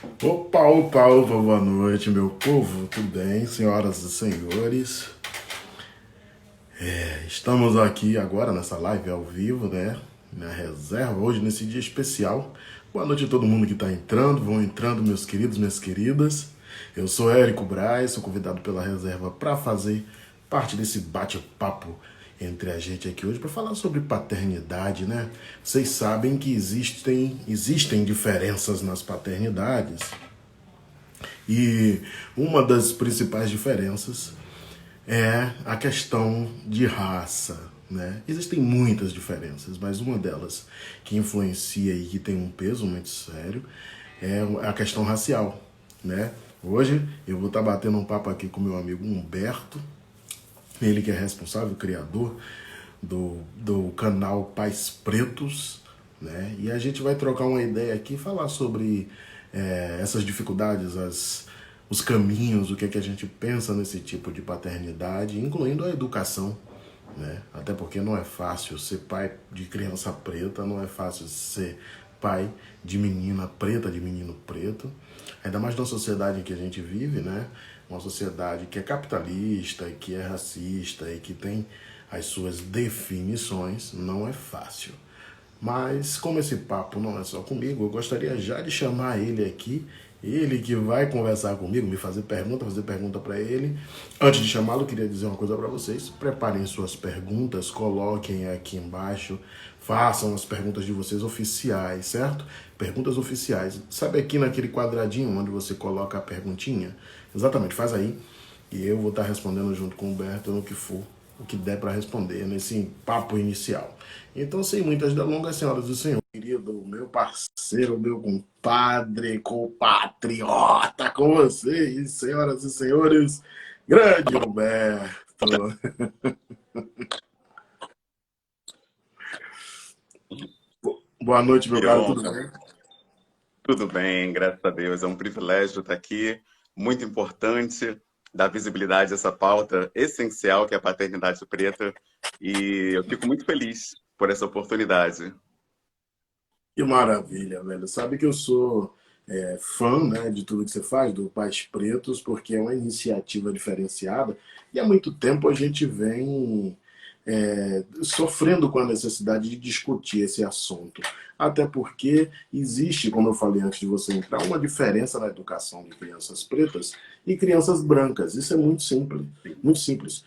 Opa, opa, opa, boa noite, meu povo, tudo bem, senhoras e senhores? Estamos aqui agora nessa live ao vivo, né? Na reserva, hoje nesse dia especial. Boa noite a todo mundo que está entrando, vão entrando, meus queridos, minhas queridas. Eu sou Érico Braz, sou convidado pela reserva para fazer parte desse bate-papo entre a gente aqui hoje para falar sobre paternidade, né? Vocês sabem que existem diferenças nas paternidades. E uma das principais diferenças é a questão de raça. Né? Existem muitas diferenças, mas uma delas que influencia e que tem um peso muito sério é a questão racial. Né? Hoje eu vou estar batendo um papo aqui com meu amigo Humberto, ele que é responsável, criador do canal Pais Pretos, né? E a gente vai trocar uma ideia aqui, falar sobre essas dificuldades, os caminhos, o que é que a gente pensa nesse tipo de paternidade, incluindo a educação, né? Até porque não é fácil ser pai de criança preta, não é fácil ser pai de menina preta, de menino preto, ainda mais na sociedade em que a gente vive, né? Uma sociedade que é capitalista, que é racista e que tem as suas definições, não é fácil. Mas como esse papo não é só comigo, eu gostaria já de chamar ele aqui, ele que vai conversar comigo, me fazer pergunta para ele. Antes de chamá-lo, eu queria dizer uma coisa para vocês. Preparem suas perguntas, coloquem aqui embaixo, façam as perguntas de vocês oficiais, certo? Perguntas oficiais. Sabe aqui naquele quadradinho onde você coloca a perguntinha? Exatamente, faz aí. E eu vou estar respondendo junto com o Humberto no que for, o que der para responder nesse papo inicial. Então, sem muitas delongas, senhoras e senhores, querido, meu parceiro, meu compadre, compatriota, com vocês, senhoras e senhores, grande Humberto. Boa noite, meu Que caro, tudo honra. bem? Tudo bem, graças a Deus. É um privilégio estar aqui, muito importante, dar visibilidade a essa pauta essencial que é a paternidade preta. E eu fico muito feliz por essa oportunidade. Que maravilha, velho. Sabe que eu sou fã, né, de tudo que você faz, do Pais Pretos, porque é uma iniciativa diferenciada e há muito tempo a gente vem sofrendo com a necessidade de discutir esse assunto. Até porque existe, como eu falei antes de você entrar, uma diferença na educação de crianças pretas e crianças brancas. Isso é muito simples, muito simples.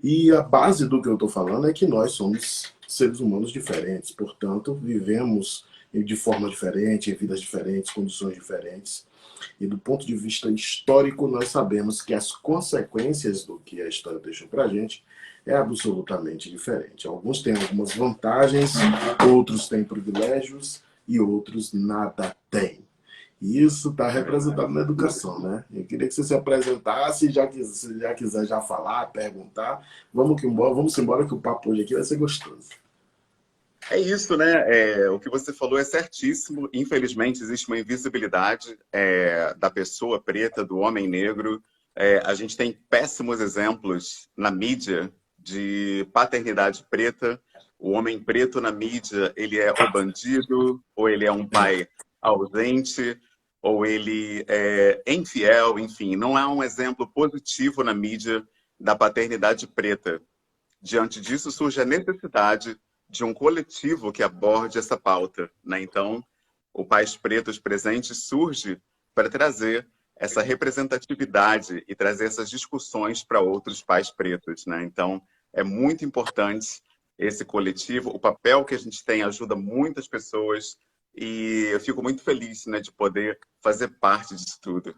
E a base do que eu estou falando é que nós somos seres humanos diferentes, portanto, vivemos de forma diferente, em vidas diferentes, condições diferentes. E do ponto de vista histórico, nós sabemos que as consequências do que a história deixou para a gente é absolutamente diferente. Alguns têm algumas vantagens, outros têm privilégios e outros nada têm. E isso está É representado verdade. na educação, né? Eu queria que você se apresentasse, se já quiser já falar, perguntar, vamos embora que o papo hoje aqui vai ser gostoso. É isso, né? O que você falou é certíssimo. Infelizmente, existe uma invisibilidade da pessoa preta, do homem negro. A gente tem péssimos exemplos na mídia de paternidade preta. O homem preto na mídia, ele é o bandido, ou ele é um pai ausente, ou ele é infiel, enfim. Não há um exemplo positivo na mídia da paternidade preta. Diante disso, surge a necessidade de um coletivo que aborde essa pauta, né? Então, o Pais Pretos Presentes surge para trazer essa representatividade e trazer essas discussões para outros pais pretos, né? Então, é muito importante esse coletivo. O papel que a gente tem ajuda muitas pessoas e eu fico muito feliz, né, de poder fazer parte disso tudo.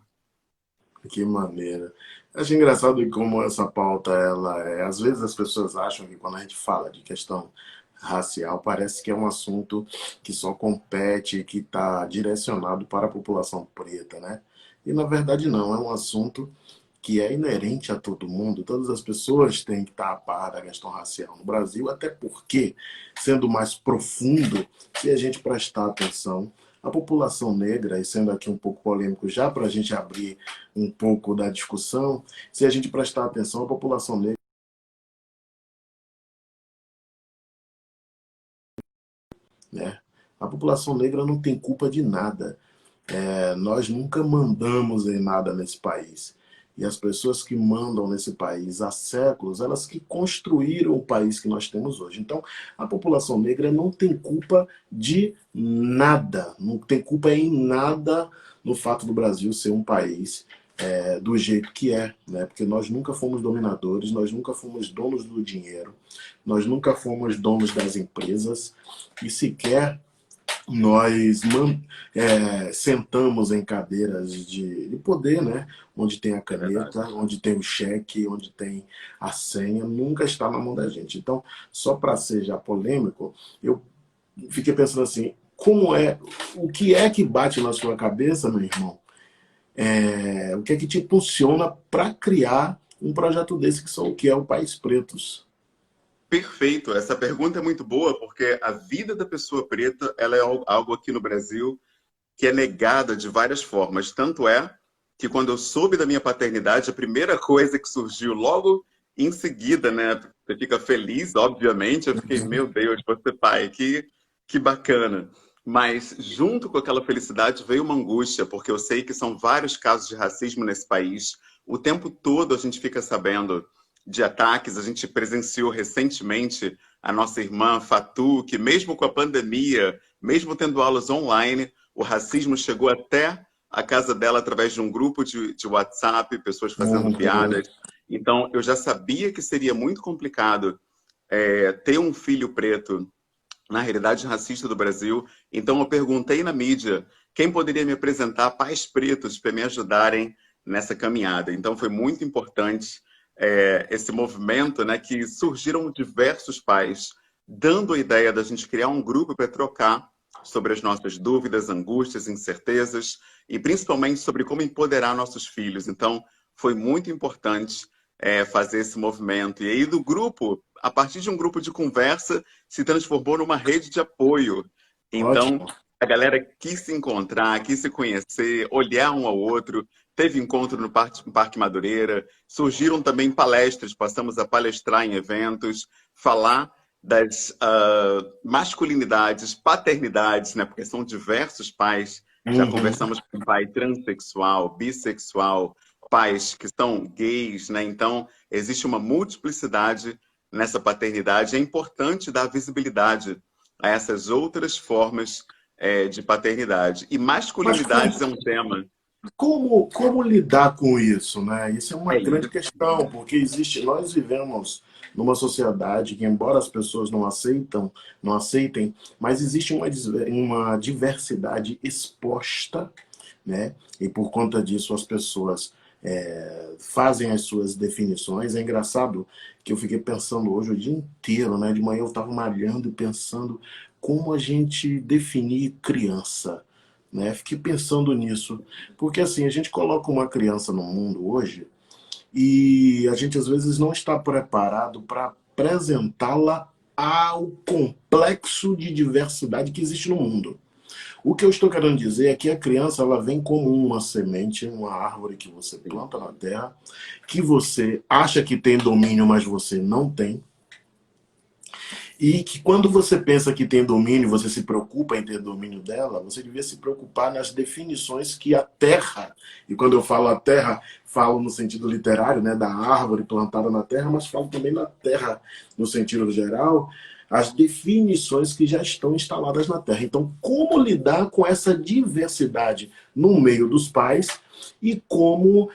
Que maneira. Acho engraçado como essa pauta, ela é. Às vezes as pessoas acham que quando a gente fala de questão racial, parece que é um assunto que só compete, que está direcionado para a população preta, né? E na verdade não, é um assunto que é inerente a todo mundo. Todas as pessoas têm que estar a par da questão racial no Brasil, até porque, sendo mais profundo, se a gente prestar atenção, a população negra, e sendo aqui um pouco polêmico já para a gente abrir um pouco da discussão, se a gente prestar atenção, a população negra, né? A população negra não tem culpa de nada. Nós nunca mandamos em nada nesse país. E as pessoas que mandam nesse país há séculos, elas que construíram o país que nós temos hoje. Então, a população negra não tem culpa de nada, não tem culpa em nada no fato do Brasil ser um país do jeito que é, né? Porque nós nunca fomos dominadores, nós nunca fomos donos do dinheiro, nós nunca fomos donos das empresas e sequer nós sentamos em cadeiras de poder, né? Onde tem a É verdade. caneta, onde tem o cheque, onde tem a senha, nunca está na mão da gente. Então, só para ser já polêmico, eu fiquei pensando assim, o que é que bate na sua cabeça, meu irmão? O que é que te impulsiona para criar um projeto desse que é o País Pretos? Perfeito. Essa pergunta é muito boa porque a vida da pessoa preta, ela é algo aqui no Brasil que é negada de várias formas. Tanto é que quando eu soube da minha paternidade, a primeira coisa que surgiu logo em seguida, né? Você fica feliz, obviamente. Eu fiquei, meu Deus, você pai, que bacana. Mas junto com aquela felicidade veio uma angústia, porque eu sei que são vários casos de racismo nesse país. O tempo todo a gente fica sabendo de ataques. A gente presenciou recentemente a nossa irmã Fatu, que mesmo com a pandemia, mesmo tendo aulas online, o racismo chegou até a casa dela através de um grupo de WhatsApp, pessoas fazendo Uhum. piadas. Então, eu já sabia que seria muito complicado ter um filho preto na realidade racista do Brasil. Então, eu perguntei na mídia quem poderia me apresentar pais pretos para me ajudarem nessa caminhada. Então, foi muito importante esse movimento, né, que surgiram diversos pais dando a ideia da gente criar um grupo para trocar sobre as nossas dúvidas, angústias, incertezas e principalmente sobre como empoderar nossos filhos. Então, foi muito importante fazer esse movimento. E aí, do grupo, a partir de um grupo de conversa, se transformou numa rede de apoio. Então, Ótimo. a galera quis se encontrar, quis se conhecer, olhar um ao outro. Teve encontro no Parque Madureira, surgiram também palestras, passamos a palestrar em eventos, falar das masculinidades, paternidades, né? Porque são diversos pais. Já Uhum. conversamos com pai transexual, bissexual, pais que são gays, né? Então, existe uma multiplicidade nessa paternidade. É importante dar visibilidade a essas outras formas de paternidade. E Mas masculinidades é um tema. como lidar com isso, né? Isso é uma É grande isso. questão, porque nós vivemos numa sociedade que, embora as pessoas não aceitem, mas existe uma diversidade exposta, né? E por conta disso as pessoas fazem as suas definições. É engraçado que eu fiquei pensando hoje o dia inteiro, né? De manhã eu estava malhando e pensando como a gente definir criança, né? Fiquei pensando nisso, porque assim, a gente coloca uma criança no mundo hoje e a gente às vezes não está preparado para apresentá-la ao complexo de diversidade que existe no mundo. O que eu estou querendo dizer é que a criança ela vem como uma semente, uma árvore que você Sim. planta na terra, que você acha que tem domínio, mas você não tem. E que quando você pensa que tem domínio, você se preocupa em ter domínio dela, você devia se preocupar nas definições que a terra, e quando eu falo a terra, falo no sentido literário, né, da árvore plantada na terra, mas falo também na terra no sentido geral, as definições que já estão instaladas na terra. Então, como lidar com essa diversidade no meio dos pais e como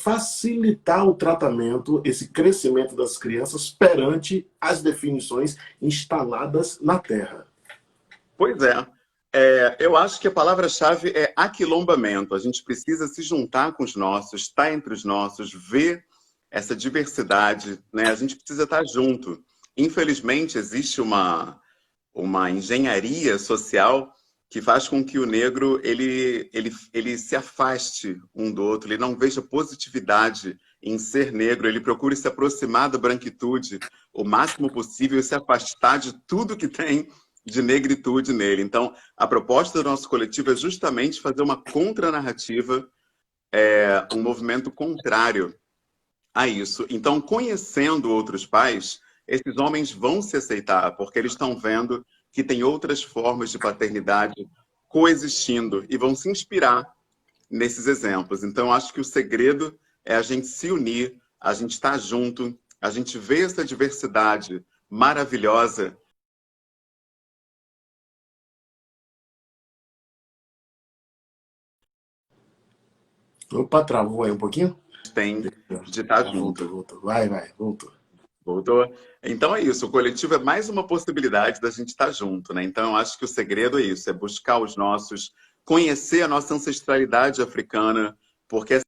facilitar o tratamento, esse crescimento das crianças perante as definições instaladas na Terra. Pois é. Eu acho que a palavra-chave é aquilombamento. A gente precisa se juntar com os nossos, estar entre os nossos, ver essa diversidade, né? A gente precisa estar junto. Infelizmente, existe uma engenharia social que faz com que o negro ele se afaste um do outro, ele não veja positividade em ser negro, ele procura se aproximar da branquitude o máximo possível e se afastar de tudo que tem de negritude nele. Então, a proposta do nosso coletivo é justamente fazer uma contranarrativa, um movimento contrário a isso. Então, conhecendo outros pais, esses homens vão se aceitar, porque eles estão vendo que tem outras formas de paternidade coexistindo e vão se inspirar nesses exemplos. Então, eu acho que o segredo é a gente se unir, a gente estar junto, a gente ver essa diversidade maravilhosa. Opa, travou aí um pouquinho? Tem de estar Voltou, junto. voltou. Vai, voltou. Voltou? Então é isso, o coletivo é mais uma possibilidade da gente estar junto, né? Então eu acho que o segredo é isso, é buscar os nossos, conhecer a nossa ancestralidade africana, porque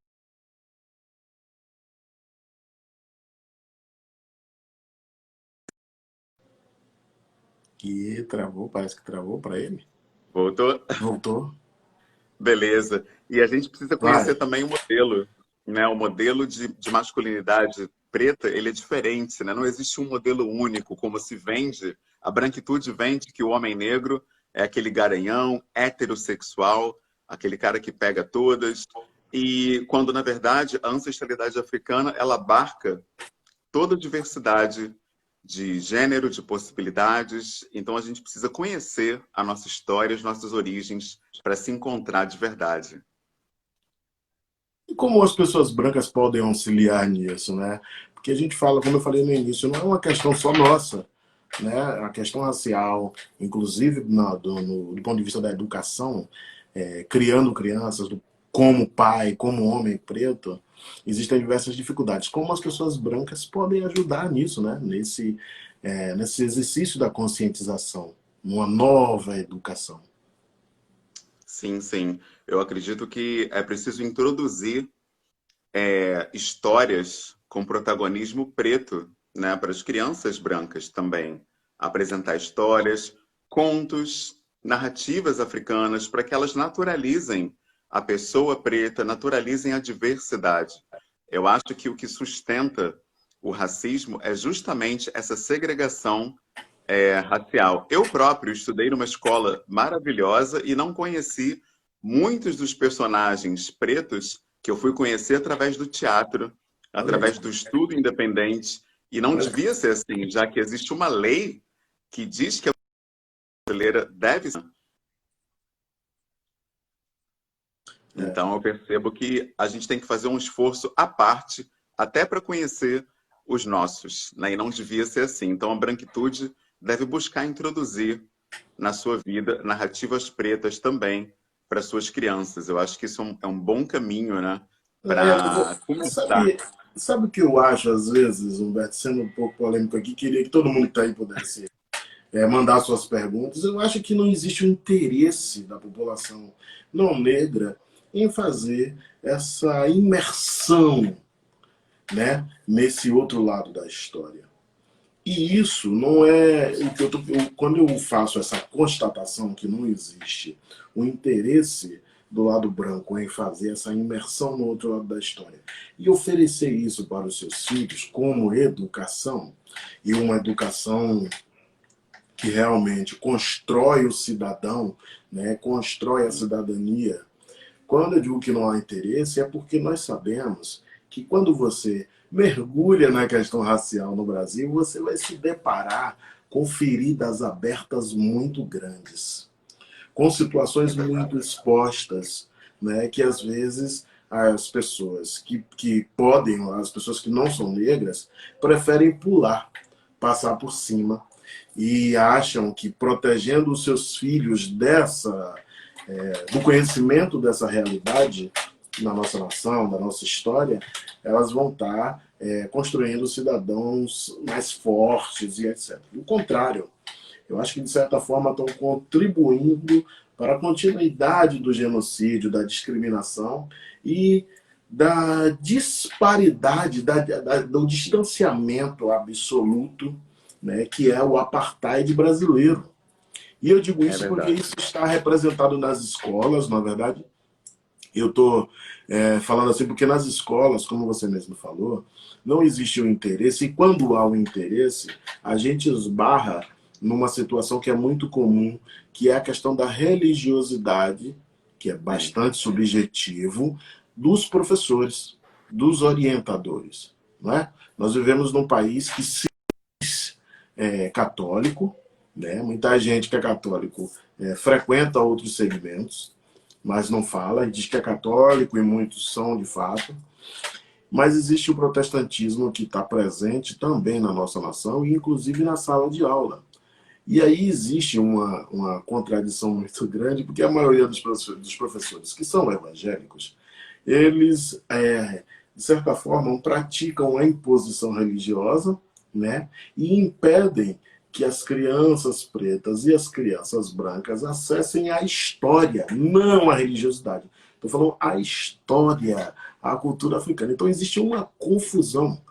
E travou, parece que travou para ele. voltou. Voltou. Beleza. E a gente precisa conhecer Vai. também o modelo, né? O modelo de masculinidade preta, ele é diferente, né? Não existe um modelo único, como se vende. A branquitude vende que o homem negro é aquele garanhão, heterossexual, aquele cara que pega todas. E quando, na verdade, a ancestralidade africana, ela abarca toda a diversidade de gênero, de possibilidades. Então a gente precisa conhecer a nossa história, as nossas origens, para se encontrar de verdade. E como as pessoas brancas podem auxiliar nisso, né? Porque a gente fala, como eu falei no início, não é uma questão só nossa, né? A questão racial, inclusive do ponto de vista da educação, criando crianças, como pai, como homem preto, existem diversas dificuldades. Como as pessoas brancas podem ajudar nisso, né? Nesse exercício da conscientização, numa nova educação. Sim, sim. Eu acredito que é preciso introduzir histórias com protagonismo preto, né, para as crianças brancas também. Apresentar histórias, contos, narrativas africanas, para que elas naturalizem a pessoa preta, naturalizem a diversidade. Eu acho que o que sustenta o racismo é justamente essa segregação racial. Eu próprio estudei numa escola maravilhosa e não conheci muitos dos personagens pretos que eu fui conhecer através do teatro, Olha através aí. do estudo independente. E não Olha. devia ser assim, já que existe uma lei que diz que a brasileira deve ser. Então eu percebo que a gente tem que fazer um esforço à parte, até para conhecer os nossos, né? E não devia ser assim. Então a branquitude deve buscar introduzir na sua vida narrativas pretas também para suas crianças. Eu acho que isso é um bom caminho, né? Para começar. Sabe o que eu acho, às vezes, Humberto, sendo um pouco polêmico aqui, queria que todo mundo que está aí pudesse mandar suas perguntas. Eu acho que não existe um interesse da população não negra em fazer essa imersão, né, nesse outro lado da história. E isso não é o que quando eu faço essa constatação que não existe o interesse do lado branco em fazer essa imersão no outro lado da história e oferecer isso para os seus filhos como educação, e uma educação que realmente constrói o cidadão, né, constrói a cidadania. Quando eu digo que não há interesse, é porque nós sabemos que quando você mergulha na questão racial no Brasil, você vai se deparar com feridas abertas muito grandes, com É situações muito verdade. expostas, né, que às vezes as pessoas que podem, as pessoas que não são negras, preferem pular, passar por cima, e acham que protegendo os seus filhos do conhecimento dessa realidade na nossa nação, da nossa história, elas vão estar construindo cidadãos mais fortes e etc. O contrário, eu acho que de certa forma estão contribuindo para a continuidade do genocídio, da discriminação e da disparidade, do distanciamento absoluto, né, que é o apartheid brasileiro. E eu digo É isso porque verdade. isso está representado nas escolas, na verdade. Eu estou falando assim porque nas escolas, como você mesmo falou, não existe o interesse, e quando há o interesse, a gente esbarra numa situação que é muito comum, que é a questão da religiosidade, que é Sim, bastante subjetivo, dos professores, dos orientadores. Não é? Nós vivemos num país que se católico, né? Muita gente que é católico frequenta outros segmentos, mas não fala, diz que é católico e muitos são de fato. Mas existe o protestantismo que está presente também na nossa nação, e inclusive na sala de aula. E aí existe uma contradição muito grande, porque a maioria dos professores que são evangélicos, eles, de certa forma, praticam a imposição religiosa, né, e impedem que as crianças pretas e as crianças brancas acessem a história, não a religiosidade. Estou falando a história, a cultura africana. Então existe uma confusão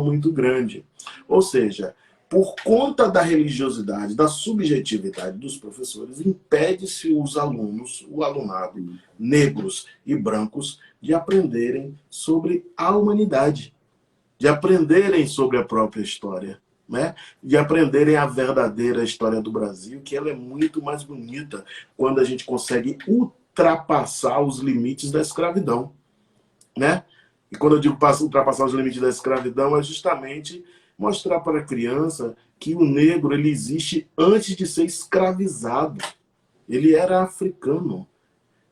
muito grande. Ou seja, por conta da religiosidade, da subjetividade dos professores, impede-se os alunos, o alunado, negros e brancos, de aprenderem sobre a humanidade, de aprenderem sobre a própria história, né? De aprenderem a verdadeira história do Brasil, que ela é muito mais bonita quando a gente consegue ultrapassar os limites da escravidão, né? E quando eu digo ultrapassar os limites da escravidão, é justamente mostrar para a criança que o negro ele existe antes de ser escravizado. Ele era africano.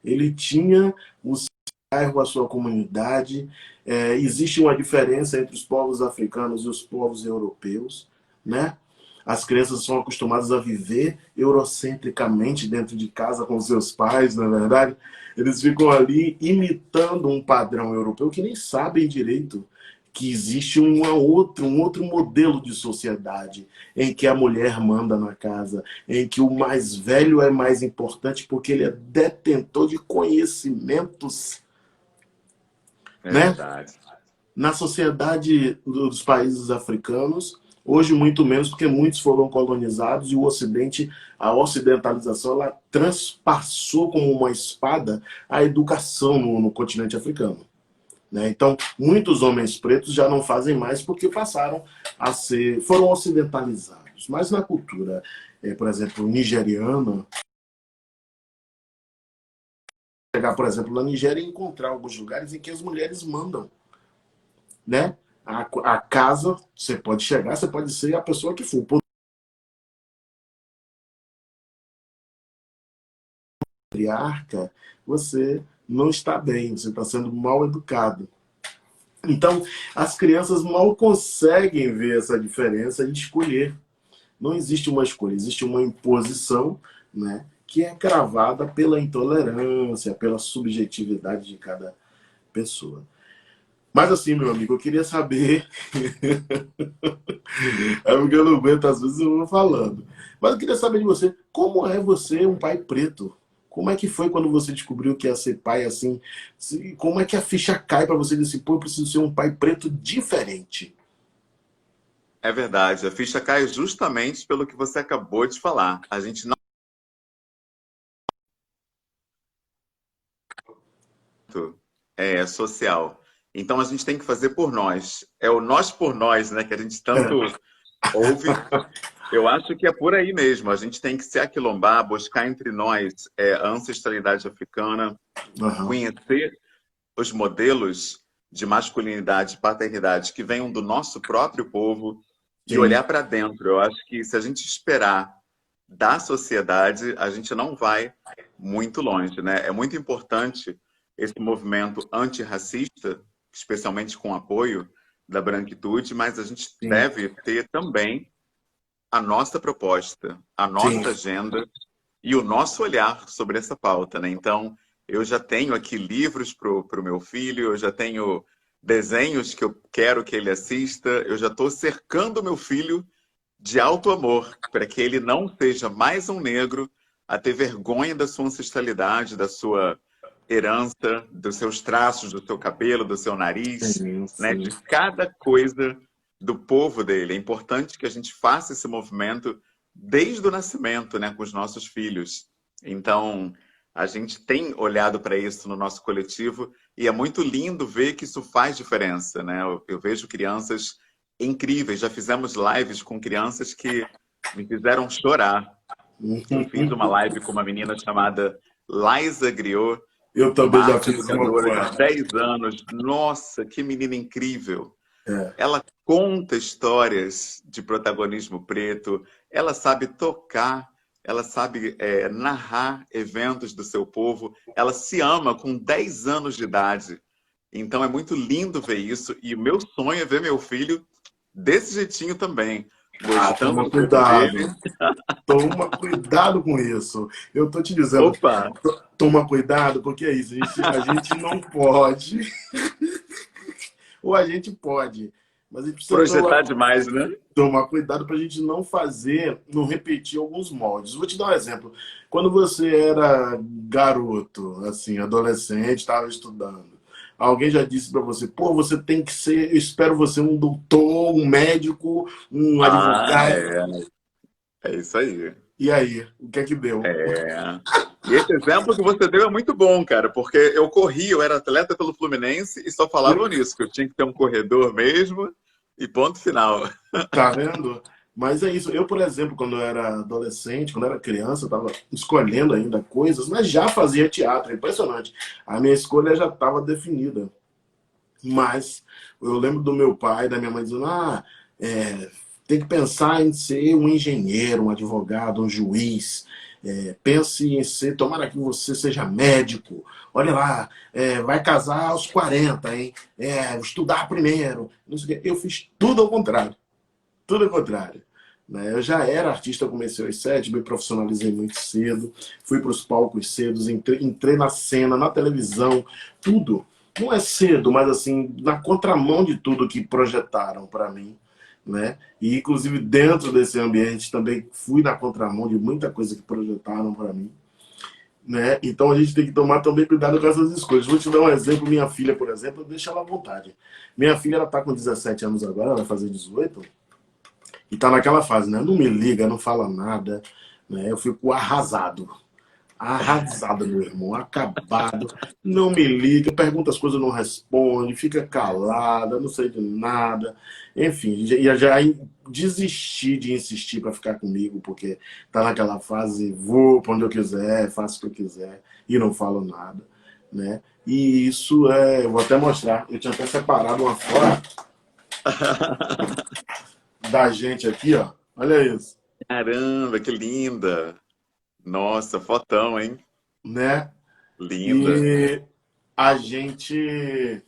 Ele tinha o seu bairro, a sua comunidade. Existe uma diferença entre os povos africanos e os povos europeus, né? As crianças são acostumadas a viver eurocentricamente dentro de casa com seus pais, na verdade. Eles ficam ali imitando um padrão europeu que nem sabem direito que existe um outro modelo de sociedade em que a mulher manda na casa, em que o mais velho é mais importante porque ele é detentor de conhecimentos, É né? verdade. Na sociedade dos países africanos, hoje muito menos, porque muitos foram colonizados e o Ocidente, a ocidentalização, ela transpassou como uma espada a educação no continente africano. Né? Então, muitos homens pretos já não fazem mais porque foram ocidentalizados. Mas na cultura, por exemplo, nigeriana, chegar, por exemplo, na Nigéria e encontrar alguns lugares em que as mulheres mandam, né? A casa, você pode chegar, você pode ser a pessoa que for. Patriarca, você não está bem, você está sendo mal educado. Então, as crianças mal conseguem ver essa diferença e escolher. Não existe uma escolha, existe uma imposição, né, que é cravada pela intolerância, pela subjetividade de cada pessoa. Mas assim, meu amigo, eu queria saber. É porque eu não aguento, às vezes eu vou falando. Mas eu queria saber de você, como é você um pai preto? Como é que foi quando você descobriu que ia ser pai assim? Como é que a ficha cai para você dizer, pô, eu preciso ser um pai preto diferente? É verdade. A ficha cai justamente pelo que você acabou de falar. A gente não é social. Então a gente tem que fazer por nós. É o nós por nós, né? Que a gente tanto ouve. Eu acho que é por aí mesmo. A gente tem que se aquilombar, buscar entre nós a ancestralidade africana, Aham. conhecer os modelos de masculinidade e paternidade que venham do nosso próprio povo e Sim, olhar para dentro. Eu acho que se a gente esperar da sociedade, a gente não vai muito longe, né? É muito importante esse movimento antirracista, especialmente com o apoio da branquitude, mas a gente sim, deve ter também a nossa proposta, a sim. nossa agenda e o nosso olhar sobre essa pauta, né? Então, eu já tenho aqui livros para o meu filho, eu já tenho desenhos que eu quero que ele assista, eu já estou cercando o meu filho de alto amor, para que ele não seja mais um negro a ter vergonha da sua ancestralidade, da sua herança, dos seus traços, do seu cabelo, do seu nariz, Sim, né? sim. De cada coisa do povo dele. É importante que a gente faça esse movimento desde o nascimento, né, com os nossos filhos. Então, a gente tem olhado para isso no nosso coletivo e é muito lindo ver que isso faz diferença, né? Eu vejo crianças incríveis. Já fizemos lives com crianças que me fizeram chorar. Eu fiz uma live com uma menina chamada Liza Griot, Eu também uma já arte fiz uma educadora com de ela. 10 anos. Nossa, que menina incrível! É, Ela conta histórias de protagonismo preto, ela sabe tocar ela sabe narrar eventos do seu povo, ela se ama com 10 anos de idade. Então é muito lindo ver isso, e o meu sonho é ver meu filho desse jeitinho também, Ah, gostando toma do jeito dele. cuidado. Toma cuidado com isso. Eu tô te dizendo, Opa, toma cuidado, porque é isso. A gente não pode, ou a gente pode, mas a gente precisa projetar demais, né? tomar cuidado para a gente não fazer, não repetir alguns moldes. Vou te dar um exemplo. Quando você era garoto, assim, adolescente, estava estudando, alguém já disse para você, pô, você tem que ser, eu espero você um doutor, um médico, um Ah, advogado. é isso aí. E aí, o que é que deu? É. E esse exemplo que você deu é muito bom, cara, porque eu corri, eu era atleta pelo Fluminense e só falavam nisso, que eu tinha que ter um corredor mesmo e ponto final. Tá vendo? Mas é isso. Eu, por exemplo, quando eu era adolescente, quando eu era criança, eu estava escolhendo ainda coisas, mas já fazia teatro. É impressionante. A minha escolha já estava definida. Mas eu lembro do meu pai, da minha mãe dizendo: tem que pensar em ser um engenheiro, um advogado, um juiz. Pense em ser, tomara que você seja médico. Olha lá, vai casar aos 40, hein? Estudar primeiro. Não sei o quê. Eu fiz tudo ao contrário. Tudo ao contrário. Né? Eu já era artista, eu comecei aos 7, me profissionalizei muito cedo, fui para os palcos cedo, entrei na cena, na televisão, tudo. Não é cedo, mas assim, na contramão de tudo que projetaram para mim. Né? E inclusive dentro desse ambiente também fui na contramão de muita coisa que projetaram para mim. Né? Então a gente tem que tomar também cuidado com essas escolhas. Vou te dar um exemplo, minha filha, por exemplo, deixa ela à vontade. Minha filha, ela está com 17 anos agora, ela vai fazer 18. E tá naquela fase, né? Não me liga, não fala nada, né? Eu fico arrasado. Arrasado, meu irmão, acabado. Não me liga, pergunta as coisas, não responde, fica calada, não sei de nada. Enfim, já desisti de insistir para ficar comigo, porque tá naquela fase, vou para onde eu quiser, faço o que eu quiser e não falo nada, né? E isso eu vou até mostrar. Eu tinha até separado uma foto da gente aqui, ó. Olha isso. Caramba, que linda! Nossa, fotão, hein? Né? Linda. E a gente.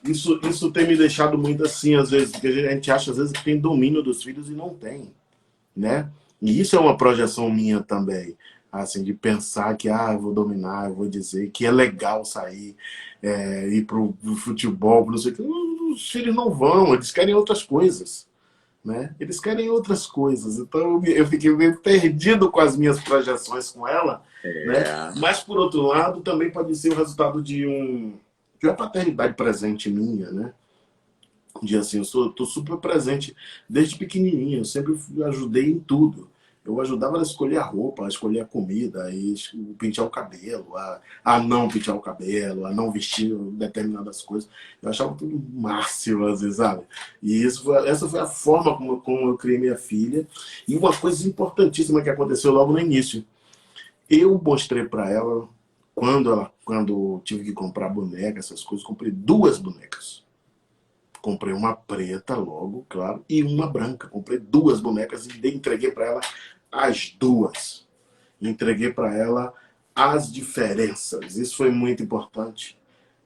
Isso tem me deixado muito assim, às vezes, porque a gente acha, às vezes, que tem domínio dos filhos e não tem, né? E isso é uma projeção minha também, assim, de pensar que, eu vou dominar, eu vou dizer que é legal sair, ir pro futebol, não sei o que. Os filhos não vão, eles querem outras coisas. Né? Eles querem outras coisas. Então eu fiquei meio perdido com as minhas projeções com ela, né? É. Mas por outro lado também pode ser o resultado de uma paternidade presente minha, né? De assim, tô super presente desde pequenininho, eu sempre ajudei em tudo. Eu ajudava ela a escolher a roupa, a escolher a comida, pentear o cabelo, a não pentear o cabelo, a não vestir determinadas coisas. Eu achava tudo máximo, às vezes, sabe? E essa foi a forma como eu criei minha filha. E uma coisa importantíssima que aconteceu logo no início. Eu mostrei para ela, quando tive que comprar boneca, essas coisas, comprei duas bonecas. Comprei uma preta logo, claro, e uma branca. Comprei duas bonecas e entreguei para ela as duas. Entreguei para ela as diferenças. Isso foi muito importante,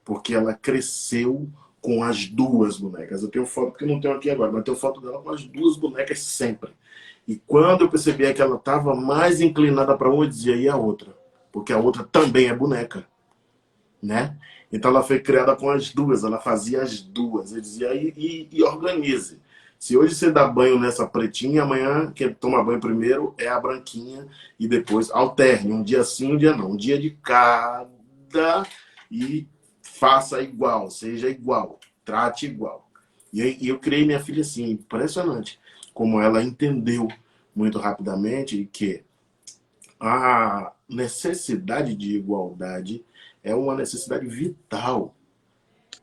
porque ela cresceu com as duas bonecas. Eu tenho foto que eu não tenho aqui agora, mas eu tenho foto dela com as duas bonecas sempre. E quando eu percebi que ela estava mais inclinada para uma, eu dizia, e a outra? Porque a outra também é boneca, né? Então ela foi criada com as duas, ela fazia as duas. Eu dizia, e organize. Se hoje você dá banho nessa pretinha, amanhã quem toma banho primeiro é a branquinha e depois alterne. Um dia sim, um dia não. Um dia de cada e faça igual, seja igual, trate igual. E eu criei minha filha assim, impressionante. Como ela entendeu muito rapidamente que a necessidade de igualdade é uma necessidade vital.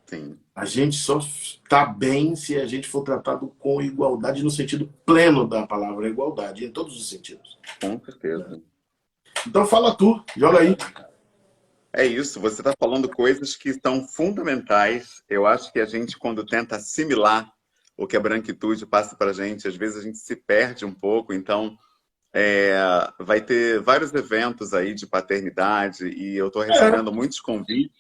Sim, A gente só está bem se a gente for tratado com igualdade no sentido pleno da palavra igualdade, em todos os sentidos. com certeza. Então fala tu, joga aí. É isso, você está falando coisas que são fundamentais. Eu acho que a gente, quando tenta assimilar o que a branquitude passa para a gente, às vezes a gente se perde um pouco. Então, É, vai ter vários eventos aí de paternidade e eu estou É, recebendo muitos convites,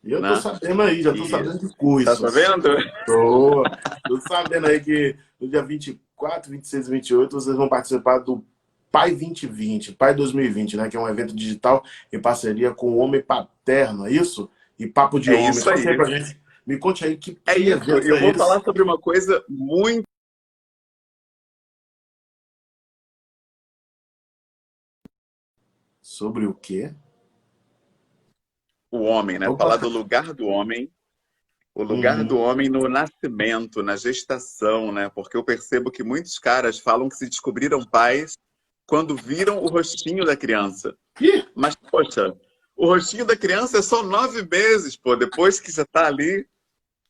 e eu tô né? sabendo aí, já tô E sabendo de tá cursos. sabendo? Tô sabendo aí que no dia 24, 26 e 28 vocês vão participar do Pai 2020, Pai 2020, né? Que é um evento digital em parceria com o Homem Paterno, é isso? E Papo de É Homem. isso Conte aí aí. pra gente. Me conte aí É que isso. evento Eu é vou esse? falar sobre uma coisa muito Sobre o quê? o homem, né? Opa! Falar do lugar do homem, o lugar do Uhum. homem no nascimento, na gestação, né? Porque eu percebo que muitos caras falam que se descobriram pais quando viram o rostinho da criança. Ih! Mas, poxa, o rostinho da criança é só 9 meses, pô. Depois que já tá ali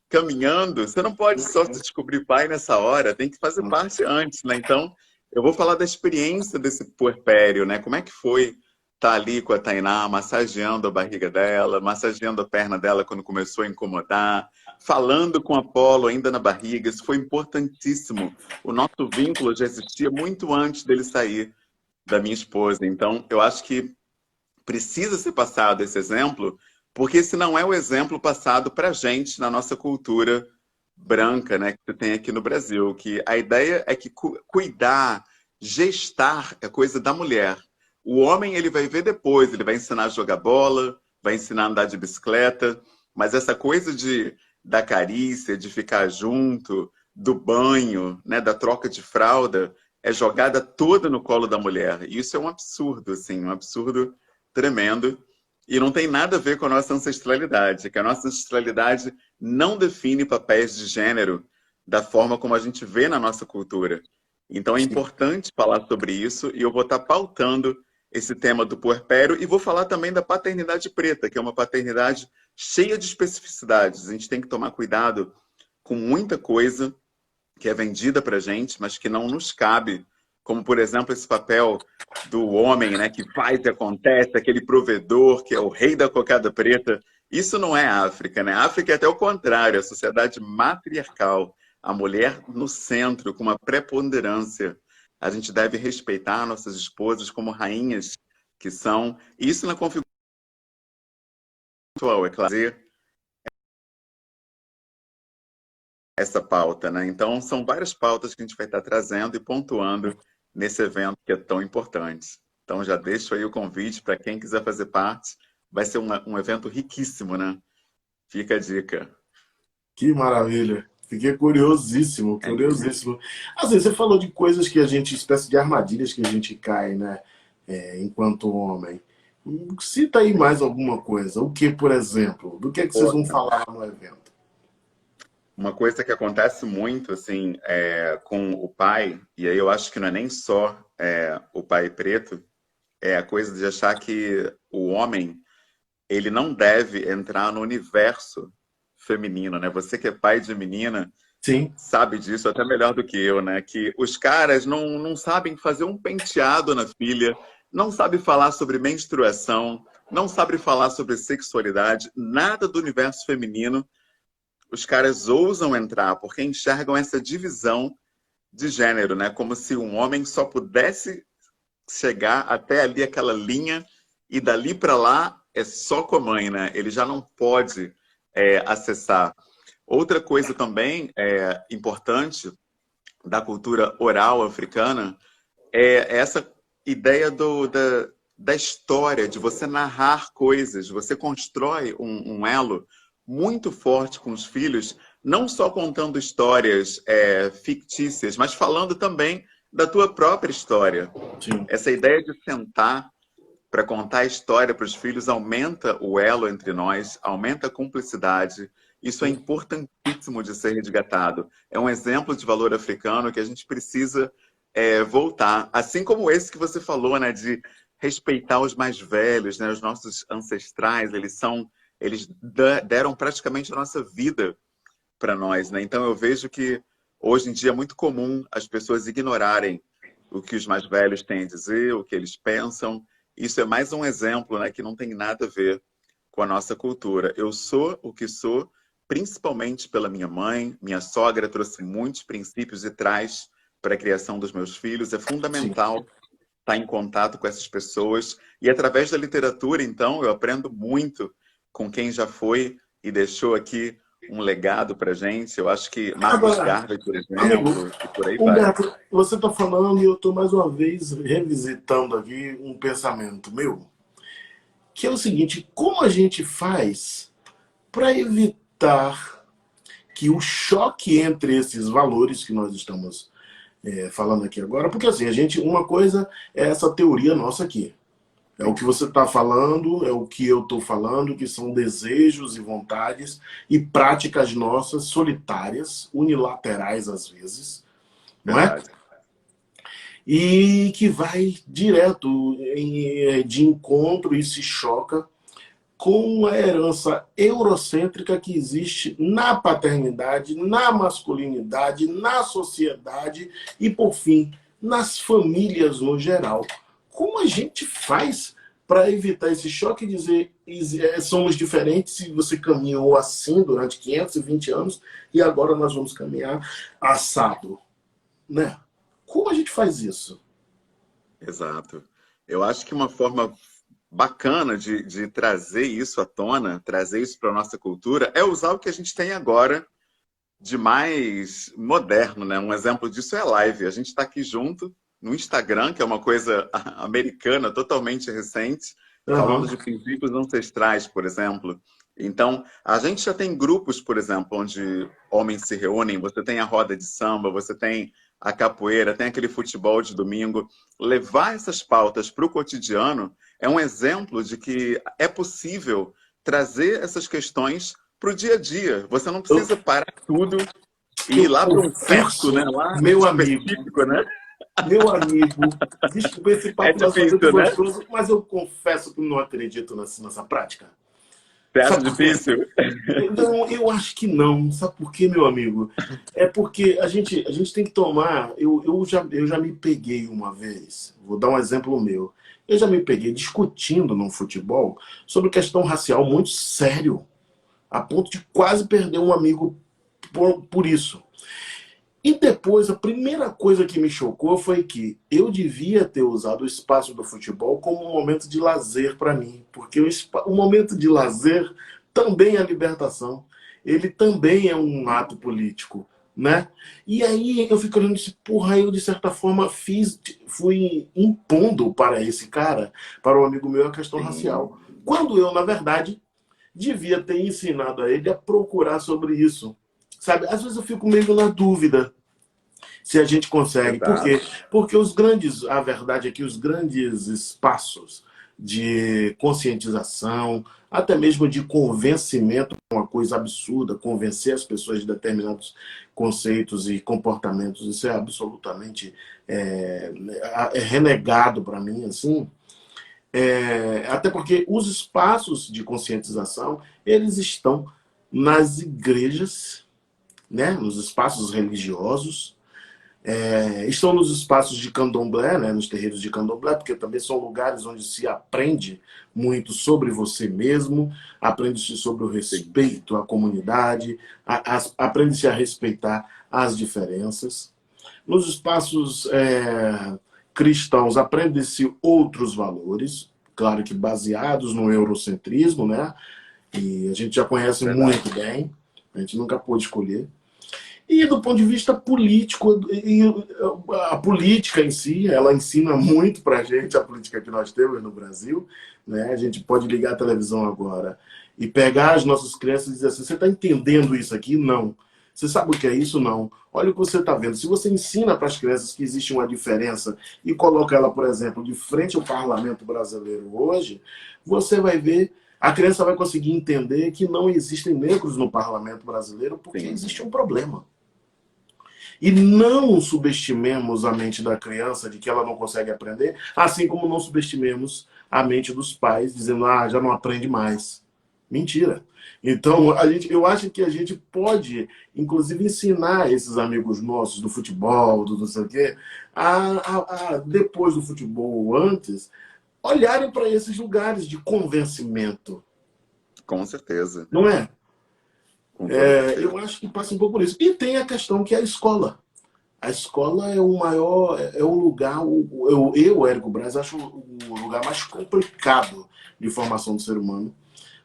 caminhando, você não pode só se descobrir pai nessa hora, tem que fazer parte antes, né? Então, eu vou falar da experiência desse puerpério, né? Como é que foi estar ali com a Tainá, massageando a barriga dela, massageando a perna dela quando começou a incomodar, falando com a Apolo ainda na barriga, isso foi importantíssimo. O nosso vínculo já existia muito antes dele sair da minha esposa, então eu acho que precisa ser passado esse exemplo, porque esse não é o exemplo passado para a gente na nossa cultura branca, né, que você tem aqui no Brasil, que a ideia é que cuidar, gestar é coisa da mulher. O homem ele vai ver depois, ele vai ensinar a jogar bola, vai ensinar a andar de bicicleta, mas essa coisa da carícia, de ficar junto, do banho, né, da troca de fralda, é jogada toda no colo da mulher. E isso é um absurdo, assim, um absurdo tremendo. E não tem nada a ver com a nossa ancestralidade, que a nossa ancestralidade não define papéis de gênero da forma como a gente vê na nossa cultura. Então é Sim. importante falar sobre isso e eu vou estar pautando esse tema do puerpério e vou falar também da paternidade preta, que é uma paternidade cheia de especificidades. A gente tem que tomar cuidado com muita coisa que é vendida para gente, mas que não nos cabe, como por exemplo esse papel do homem, né, que faz e acontece, aquele provedor que é o rei da cocada preta. Isso não é África, né? África é até o contrário, a sociedade matriarcal, a mulher no centro, com uma preponderância. A gente deve respeitar nossas esposas como rainhas que são. Isso na configuração atual, é claro, essa pauta, né? Então, são várias pautas que a gente vai estar trazendo e pontuando nesse evento que é tão importante. Então, já deixo aí o convite para quem quiser fazer parte. Vai ser um evento riquíssimo, né? Fica a dica. Que maravilha. Fiquei curiosíssimo, É, curiosíssimo. Assim, você falou de coisas que a gente, espécie de armadilhas que a gente cai, né? Enquanto homem. Cita aí mais alguma coisa. O que, por exemplo? Do que é que vocês vão falar lá no evento? uma coisa que acontece muito, assim, com o pai, e aí eu acho que não é nem só o pai preto, é a coisa de achar que o homem, ele não deve entrar no universo feminino, né? Você que é pai de menina, Sim, sabe disso até melhor do que eu, né? Que os caras não sabem fazer um penteado na filha, não sabem falar sobre menstruação, não sabem falar sobre sexualidade, nada do universo feminino. Os caras ousam entrar porque enxergam essa divisão de gênero, né? Como se um homem só pudesse chegar até ali aquela linha e dali para lá é só com a mãe, né? Ele já não pode acessar. Outra coisa também importante da cultura oral africana é essa ideia da história, de você narrar coisas, você constrói um elo muito forte com os filhos, não só contando histórias fictícias, mas falando também da tua própria história. sim. Essa ideia de sentar para contar a história para os filhos aumenta o elo entre nós, aumenta a cumplicidade. Isso é importantíssimo de ser resgatado. É um exemplo de valor africano que a gente precisa voltar. Assim como esse que você falou, né, de respeitar os mais velhos, né, os nossos ancestrais, eles deram praticamente a nossa vida para nós, né? Então eu vejo que hoje em dia é muito comum as pessoas ignorarem o que os mais velhos têm a dizer, o que eles pensam. Isso é mais um exemplo, né, que não tem nada a ver com a nossa cultura. Eu sou o que sou, principalmente pela minha mãe. Minha sogra trouxe muitos princípios e traz para a criação dos meus filhos. É Sim. fundamental estar em contato com essas pessoas. E através da literatura, então, eu aprendo muito com quem já foi e deixou aqui um legado para gente. Eu acho que Marcos Agora, Garvey, por amigo, exemplo, e por aí vai. Humberto, você está falando e eu estou mais uma vez revisitando aqui um pensamento meu, que é o seguinte: como a gente faz para evitar que o choque entre esses valores que nós estamos falando aqui agora, porque assim, uma coisa é essa teoria nossa aqui. É o que você está falando, é o que eu estou falando, que são desejos e vontades e práticas nossas solitárias, unilaterais às vezes, não é? Verdade. E que vai direto de encontro e se choca com a herança eurocêntrica que existe na paternidade, na masculinidade, na sociedade e, por fim, nas famílias no geral. Como a gente faz para evitar esse choque e dizer somos diferentes se você caminhou assim durante 520 anos e agora nós vamos caminhar assado, né? Como a gente faz isso? Exato. Eu acho que uma forma bacana de trazer isso à tona, trazer isso para a nossa cultura, é usar o que a gente tem agora de mais moderno, né? Um exemplo disso é a live. A gente está aqui junto no Instagram, que é uma coisa americana, totalmente recente, falando Uhum. de princípios ancestrais, por exemplo. Então, a gente já tem grupos, por exemplo, onde homens se reúnem, você tem a roda de samba, você tem a capoeira, tem aquele futebol de domingo. Levar essas pautas para o cotidiano é um exemplo de que é possível trazer essas questões para o dia a dia. Você não Eu, precisa parar tudo e ir eu lá para um certo, confesso, né? Lá meu amigo, específico, né? desculpa, esse É papo nosso é muito difícil, né? gostoso, mas eu confesso que não acredito nessa prática. Você acha Sabe por quê? difícil? Não, eu acho que não. Sabe por quê, meu amigo? É porque a gente tem que tomar. Eu já me peguei uma vez, vou dar um exemplo meu. Eu já me peguei discutindo no futebol sobre questão racial muito sério, a ponto de quase perder um amigo por isso. E depois, a primeira coisa que me chocou foi que eu devia ter usado o espaço do futebol como um momento de lazer para mim, porque o momento de lazer também é libertação, ele também é um ato político, né? E aí eu fico olhando e disse, porra, eu de certa forma fui impondo para esse cara, para um amigo meu, a questão Sim, racial. Quando eu, na verdade, devia ter ensinado a ele a procurar sobre isso. Sabe, às vezes eu fico meio na dúvida se a gente consegue. Por quê? exato. Porque a verdade é que os grandes espaços de conscientização, até mesmo de convencimento, é uma coisa absurda, convencer as pessoas de determinados conceitos e comportamentos, isso é absolutamente renegado para mim, assim. Até porque os espaços de conscientização, eles estão nas igrejas, né, nos espaços religiosos, estão nos espaços de candomblé, né, nos terreiros de candomblé, porque também são lugares onde se aprende muito sobre você mesmo, aprende-se sobre o Sim, respeito à comunidade, aprende-se a respeitar as diferenças. Nos espaços cristãos, aprende-se outros valores, claro que baseados no eurocentrismo, né? E a gente já conhece verdade. muito bem, a gente nunca pôde escolher. E do ponto de vista político, a política em si, ela ensina muito para a gente, a política que nós temos no Brasil. Né? A gente pode ligar a televisão agora e pegar as nossas crianças e dizer assim, você está entendendo isso aqui? Não. Você sabe o que é isso? Não. Olha o que você está vendo. Se você ensina para as crianças que existe uma diferença e coloca ela, por exemplo, de frente ao parlamento brasileiro hoje, você vai ver, a criança vai conseguir entender que não existem negros no parlamento brasileiro porque Sim, existe um problema. E não subestimemos a mente da criança de que ela não consegue aprender, assim como não subestimemos a mente dos pais, dizendo, já não aprende mais. Mentira. Então, eu acho que a gente pode, inclusive, ensinar esses amigos nossos do futebol, do não sei o quê, depois do futebol ou antes, olharem para esses lugares de convencimento. com certeza. Não é? Com toda certeza. Eu acho que passa um pouco por isso. E tem a questão que é a escola. A escola é o maior, é o lugar, Érico Braz, acho o lugar mais complicado de formação do ser humano,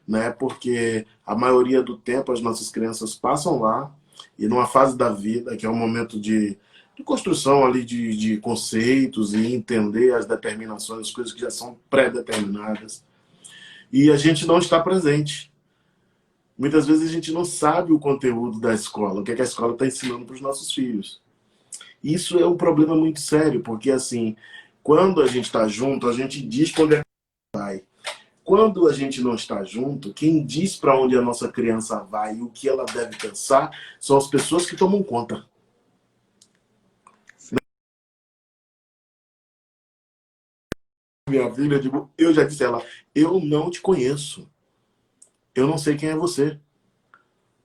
né? Porque a maioria do tempo as nossas crianças passam lá e numa fase da vida que é um momento de construção ali de conceitos e entender as determinações, as coisas que já são pré-determinadas. E a gente não está presente. Muitas vezes a gente não sabe o conteúdo da escola, o que, é que a escola está ensinando para os nossos filhos. Isso é um problema muito sério, porque assim, quando a gente está junto, a gente diz para onde vai. Quando a gente não está junto, quem diz para onde a nossa criança vai e o que ela deve pensar são as pessoas que tomam conta. Minha filha, eu já disse a ela, eu não te conheço. Eu não sei quem é você.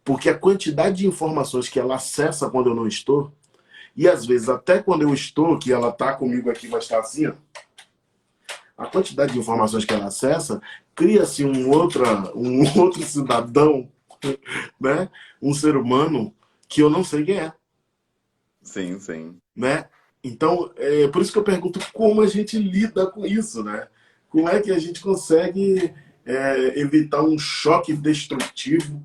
Porque a quantidade de informações que ela acessa quando eu não estou, e às vezes até quando eu estou, que ela está comigo aqui, vai estar assim, ó, a quantidade de informações que ela acessa, cria-se um outro cidadão, né? Um ser humano que eu não sei quem é, Sim, sim. né? Então, é por isso que eu pergunto como a gente lida com isso, né? Como é que a gente consegue evitar um choque destrutivo,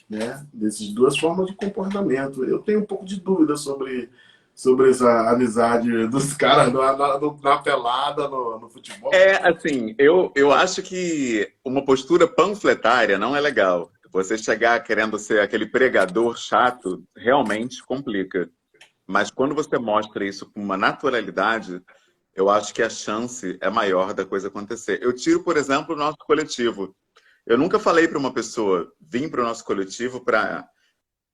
né? Dessas duas formas de comportamento. Eu tenho um pouco de dúvida sobre essa amizade dos caras na pelada, no futebol. Assim, eu acho que uma postura panfletária não é legal. Você chegar querendo ser aquele pregador chato realmente complica. Mas quando você mostra isso com uma naturalidade, eu acho que a chance é maior da coisa acontecer. Eu tiro, por exemplo, o nosso coletivo. Eu nunca falei para uma pessoa vir para o nosso coletivo para,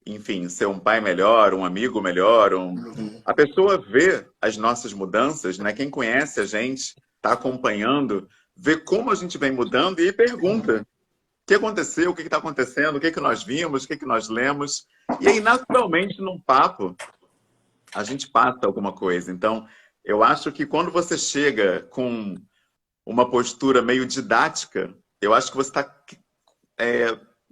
enfim, ser um pai melhor, um amigo melhor. Uhum. A pessoa vê as nossas mudanças, né? Quem conhece a gente, está acompanhando, vê como a gente vem mudando e pergunta: o que aconteceu, o que está acontecendo, o que, que nós vimos, o que, que nós lemos. E aí, naturalmente, num papo, a gente passa alguma coisa. Então, eu acho que quando você chega com uma postura meio didática, eu acho que você está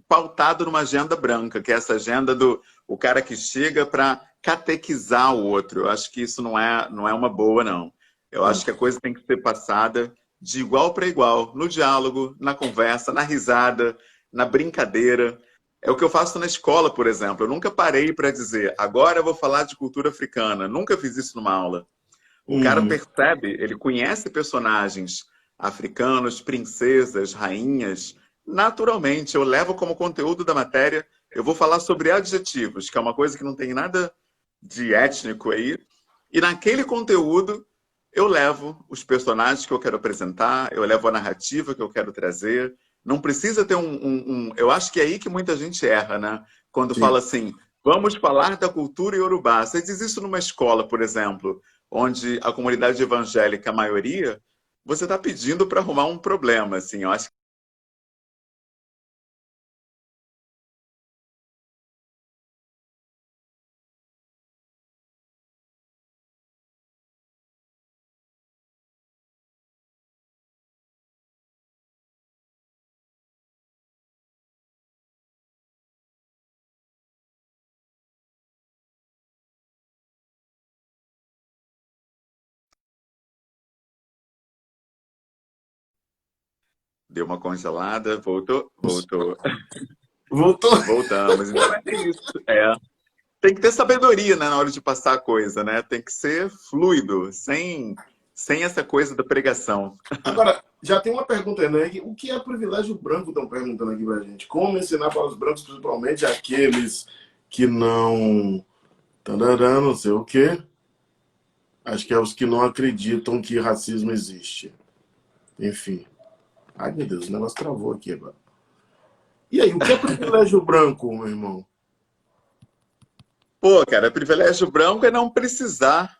pautado numa agenda branca, que é essa agenda do o cara que chega para catequizar o outro. Eu acho que isso não é uma boa, não. Eu acho que a coisa tem que ser passada de igual para igual, no diálogo, na conversa, na risada, na brincadeira. É o que eu faço na escola, por exemplo. Eu nunca parei para dizer, agora eu vou falar de cultura africana. Nunca fiz isso numa aula. O cara Uhum. percebe, ele conhece personagens africanos, princesas, rainhas. Naturalmente, eu levo como conteúdo da matéria, eu vou falar sobre adjetivos, que é uma coisa que não tem nada de étnico aí. E naquele conteúdo, eu levo os personagens que eu quero apresentar, eu levo a narrativa que eu quero trazer. Não precisa ter Eu acho que é aí que muita gente erra, né? Quando Sim. fala assim, vamos falar da cultura iorubá. Você diz isso numa escola, por exemplo, onde a comunidade evangélica, a maioria, você está pedindo para arrumar um problema, assim. Eu acho que deu uma congelada, voltou, voltou, Voltou. voltamos. Então é isso. Tem que ter sabedoria, né, na hora de passar a coisa, né? Tem que ser fluido, sem essa coisa da pregação. Agora, já tem uma pergunta aí, né? O que é privilégio branco? Estão perguntando aqui pra gente. Como ensinar para os brancos, principalmente aqueles que não. Tarará, não sei o quê. Acho que é os que não acreditam que racismo existe. Enfim. Ai, meu Deus, o negócio travou aqui agora. E aí, o que é privilégio branco, meu irmão? Pô, cara, privilégio branco é não precisar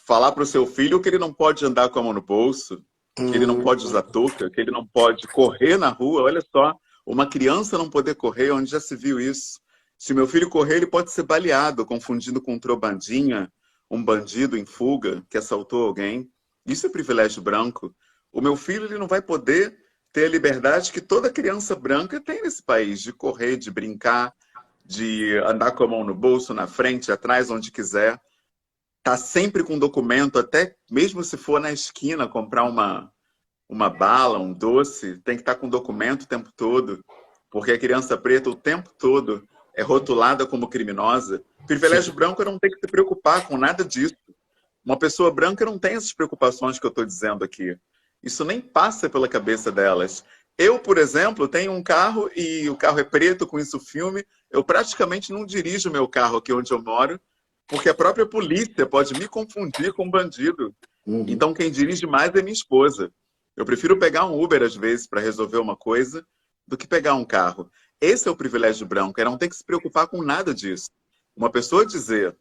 falar para o seu filho que ele não pode andar com a mão no bolso, que ele não Hum, pode usar touca, que ele não pode correr na rua. Olha só, uma criança não poder correr, onde já se viu isso? Se meu filho correr, ele pode ser baleado, confundido com um trobandinha, um bandido em fuga que assaltou alguém. Isso é privilégio branco. O meu filho ele não vai poder ter a liberdade que toda criança branca tem nesse país, de correr, de brincar, de andar com a mão no bolso, na frente, atrás, onde quiser. tá sempre com documento, até mesmo se for na esquina comprar uma bala, um doce, tem que estar com documento o tempo todo, porque a criança preta o tempo todo é rotulada como criminosa. Privilégio branco não tem que se preocupar com nada disso. Uma pessoa branca não tem essas preocupações que eu estou dizendo aqui. Isso nem passa pela cabeça delas. Eu, por exemplo, tenho um carro e o carro é preto, com isso filme. Eu praticamente não dirijo meu carro aqui onde eu moro, porque a própria polícia pode me confundir com um bandido. Uhum. Então quem dirige mais é minha esposa. Eu prefiro pegar um Uber às vezes para resolver uma coisa do que pegar um carro. Esse é o privilégio branco, é não ter que se preocupar com nada disso. Uma pessoa dizer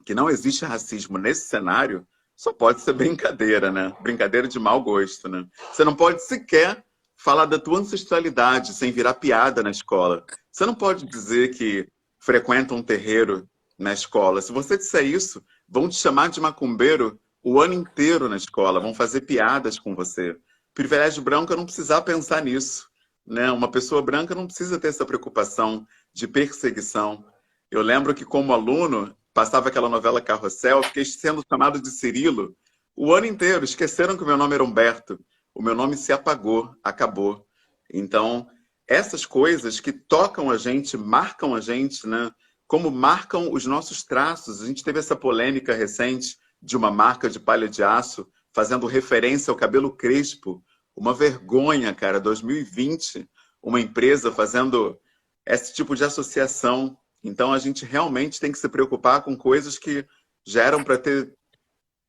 que não existe racismo nesse cenário, só pode ser brincadeira, né? Brincadeira de mau gosto, né? Você não pode sequer falar da tua ancestralidade sem virar piada na escola. Você não pode dizer que frequenta um terreiro na escola. Se você disser isso, vão te chamar de macumbeiro o ano inteiro na escola, vão fazer piadas com você. Privilégio branco é não precisar pensar nisso, né? Uma pessoa branca não precisa ter essa preocupação de perseguição. Eu lembro que, como aluno, passava aquela novela Carrossel, fiquei sendo chamado de Cirilo o ano inteiro. Esqueceram que o meu nome era Humberto. O meu nome se apagou, acabou. Então, essas coisas que tocam a gente, marcam a gente, né? Como marcam os nossos traços. A gente teve essa polêmica recente de uma marca de palha de aço fazendo referência ao cabelo crespo. Uma vergonha, cara. 2020, uma empresa fazendo esse tipo de associação. Então, a gente realmente tem que se preocupar com coisas que já eram para ter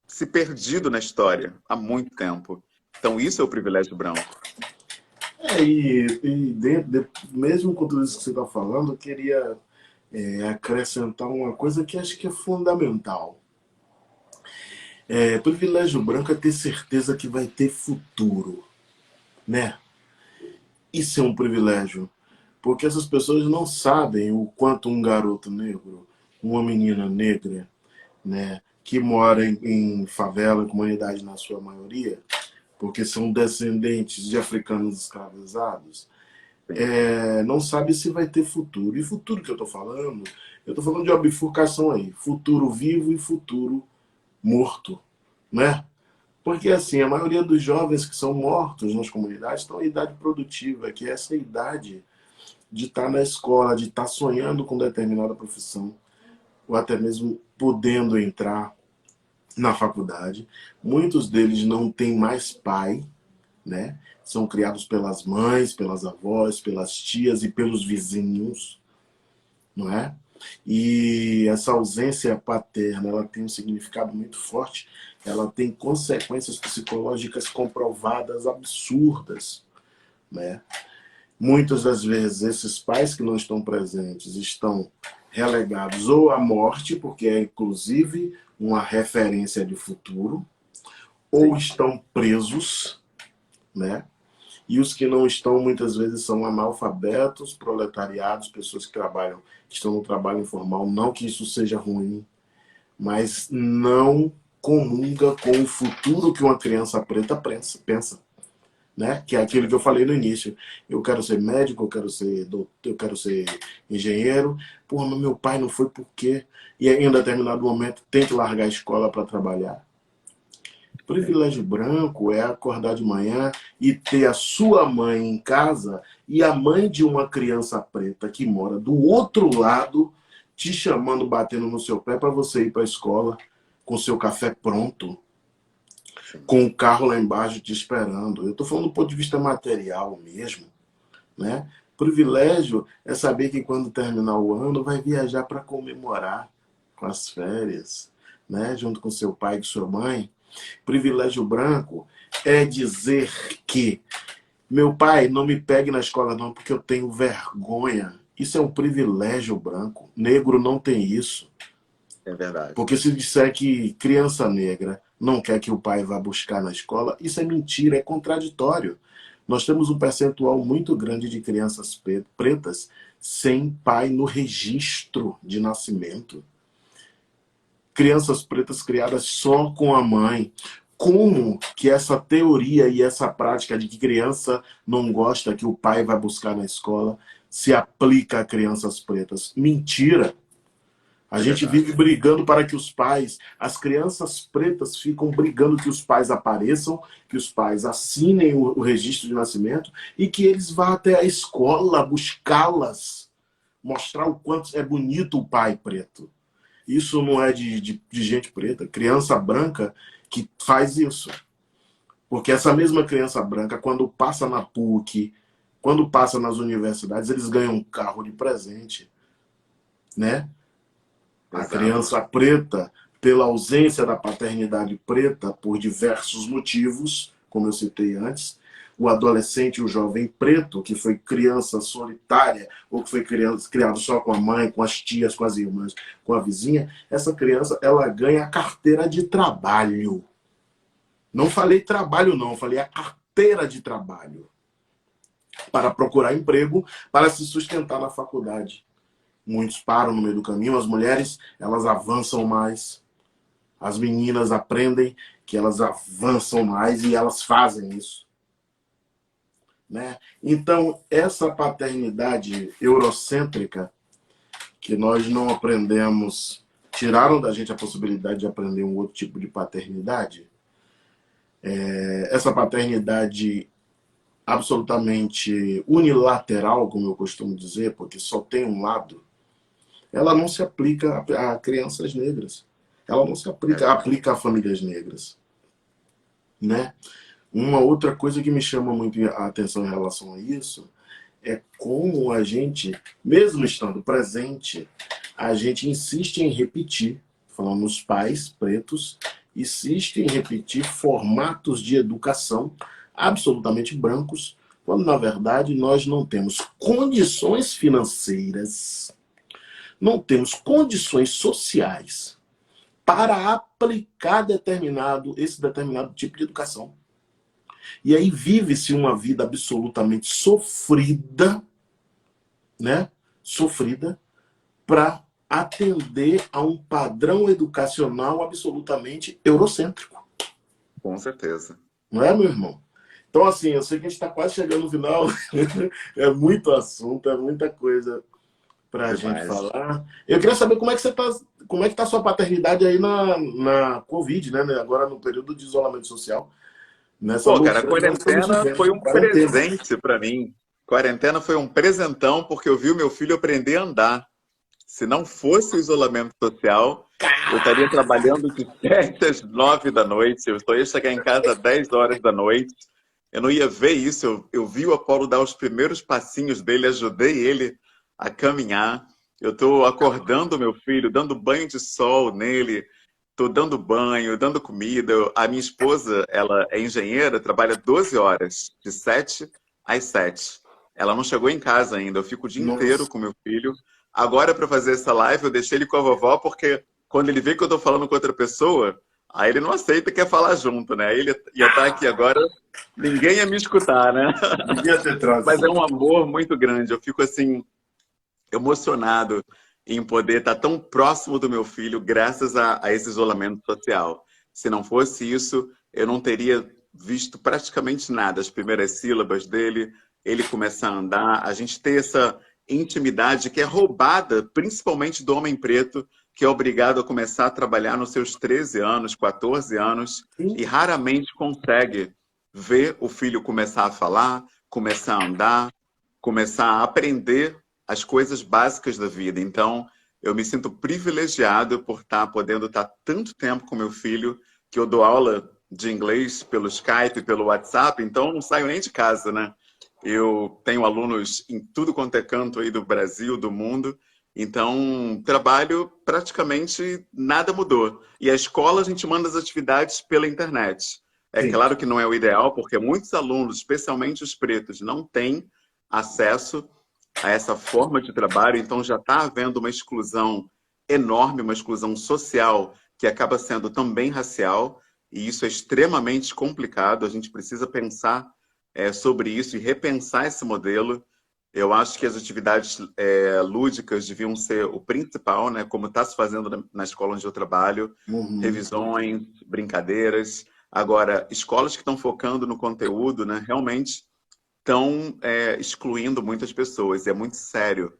se perdido na história há muito tempo. Então, isso é o privilégio branco. Mesmo com tudo isso que você está falando, eu queria acrescentar uma coisa que acho que é fundamental. Privilégio branco é ter certeza que vai ter futuro, né? Isso é um privilégio, porque essas pessoas não sabem o quanto um garoto negro, uma menina negra, né, que mora em favela, comunidade na sua maioria, porque são descendentes de africanos escravizados, não sabe se vai ter futuro. E futuro que eu estou falando de uma bifurcação aí, futuro vivo e futuro morto, né? Porque assim, a maioria dos jovens que são mortos nas comunidades estão em idade produtiva, que é essa idade de estar na escola, de estar sonhando com determinada profissão, ou até mesmo podendo entrar na faculdade. Muitos deles não têm mais pai, né? São criados pelas mães, pelas avós, pelas tias e pelos vizinhos, não é? E essa ausência paterna, ela tem um significado muito forte, ela tem consequências psicológicas comprovadas absurdas, né? Muitas das vezes esses pais que não estão presentes estão relegados ou à morte, porque é inclusive uma referência de futuro, ou estão presos, né? E os que não estão, muitas vezes, são analfabetos, proletariados, pessoas que trabalham, que estão no trabalho informal. Não que isso seja ruim, mas não comunga com o futuro que uma criança preta pensa, né? Que é aquilo que eu falei no início. Eu quero ser médico, eu quero ser doutor, eu quero ser engenheiro. Porra, mas meu pai não foi por quê? E aí, em um determinado momento, tem que largar a escola para trabalhar. Privilégio branco é acordar de manhã e ter a sua mãe em casa e a mãe de uma criança preta que mora do outro lado te chamando, batendo no seu pé para você ir para a escola com seu café pronto, com o carro lá embaixo te esperando. Eu estou falando do ponto de vista material mesmo, né? Privilégio é saber que quando terminar o ano vai viajar para comemorar com as férias, né? Junto com seu pai e sua mãe. Privilégio branco é dizer que meu pai não me pegue na escola não porque eu tenho vergonha. Isso é um privilégio branco. Negro não tem isso. É verdade. Porque se disser que criança negra não quer que o pai vá buscar na escola, isso é mentira, é contraditório. Nós temos um percentual muito grande de crianças pretas sem pai no registro de nascimento. Crianças pretas criadas só com a mãe. Como que essa teoria e essa prática de que criança não gosta que o pai vai buscar na escola se aplica a crianças pretas? Mentira. A É gente vive verdade. brigando para que os pais, as crianças pretas ficam brigando que os pais apareçam, que os pais assinem o registro de nascimento e que eles vá até a escola buscá-las, mostrar o quanto é bonito o pai preto. Isso não é de gente preta, criança branca que faz isso. Porque essa mesma criança branca, quando passa na PUC, quando passa nas universidades, eles ganham um carro de presente, né? A Exato. criança preta, pela ausência da paternidade preta, por diversos motivos, como eu citei antes, o adolescente, o jovem preto, que foi criança solitária, ou que foi criado só com a mãe, com as tias, com as irmãs, com a vizinha, essa criança, ela ganha a carteira de trabalho. Não falei trabalho, não, falei a carteira de trabalho para procurar emprego, para se sustentar na faculdade. Muitos param no meio do caminho, as mulheres, elas avançam mais, as meninas aprendem que elas avançam mais e elas fazem isso, né? Então, essa paternidade eurocêntrica que nós não aprendemos, tiraram da gente a possibilidade de aprender um outro tipo de paternidade, essa paternidade absolutamente unilateral, como eu costumo dizer, porque só tem um lado, ela não se aplica a crianças negras. Ela não se É verdade. aplica a famílias negras, né? Uma outra coisa que me chama muito a atenção em relação a isso é como a gente, mesmo estando presente, a gente insiste em repetir, falando nos pais pretos, insiste em repetir formatos de educação absolutamente brancos, quando na verdade nós não temos condições financeiras, não temos condições sociais para aplicar esse determinado tipo de educação. E aí vive-se uma vida absolutamente sofrida, né? Sofrida, para atender a um padrão educacional absolutamente eurocêntrico. Com certeza. Não é, meu irmão? Então, assim, eu sei que a gente está quase chegando no final. É muito assunto, é muita coisa para a gente Demais. falar. Eu queria saber como é que você tá, como é que tá a sua paternidade aí na Covid, né? Agora no período de isolamento social. Nessa Pô, cara, a loucura que nós estamos quarentena vivendo. foi um Quarentena. presente para mim. Quarentena foi um presentão porque eu vi o meu filho aprender a andar. Se não fosse o isolamento social, eu estaria trabalhando de 7 às 9 da noite. Eu só ia chegar em casa às 10 horas da noite. Eu não ia ver isso. Eu vi o Apolo dar os primeiros passinhos dele, ajudei ele a caminhar. Eu estou acordando o meu filho, dando banho de sol nele, estou dando banho, dando comida. A minha esposa, ela é engenheira, trabalha 12 horas, de 7 às 7. Ela não chegou em casa ainda. Eu fico o dia inteiro Nossa. com meu filho. Agora, para fazer essa live, eu deixei ele com a vovó, porque quando ele vê que eu estou falando com outra pessoa, aí ele não aceita e quer falar junto, né? Aí ele ia estar aqui agora, ninguém ia me escutar, né? Devia ter Mas é um trazido. amor muito grande. Eu fico assim, emocionado em poder estar tão próximo do meu filho graças a esse isolamento social. Se não fosse isso, eu não teria visto praticamente nada. As primeiras sílabas dele, ele começar a andar, a gente ter essa intimidade que é roubada, principalmente do homem preto, que é obrigado a começar a trabalhar nos seus 13 anos, 14 anos, Sim. e raramente consegue ver o filho começar a falar, começar a andar, começar a aprender as coisas básicas da vida. Então, eu me sinto privilegiado por estar podendo estar tanto tempo com meu filho, que eu dou aula de inglês pelo Skype, pelo WhatsApp, então eu não saio nem de casa, né? Eu tenho alunos em tudo quanto é canto aí do Brasil, do mundo, então trabalho praticamente nada mudou. E a escola a gente manda as atividades pela internet. É Sim. claro que não é o ideal, porque muitos alunos, especialmente os pretos, não têm acesso a essa forma de trabalho, então já está havendo uma exclusão enorme, uma exclusão social que acaba sendo também racial, e isso é extremamente complicado. A gente precisa pensar sobre isso e repensar esse modelo. Eu acho que as atividades lúdicas deviam ser o principal, né? Como está se fazendo na escola onde eu trabalho, Uhum. revisões, brincadeiras. Agora, escolas que estão focando no conteúdo, né? Realmente estão excluindo muitas pessoas. E é muito sério,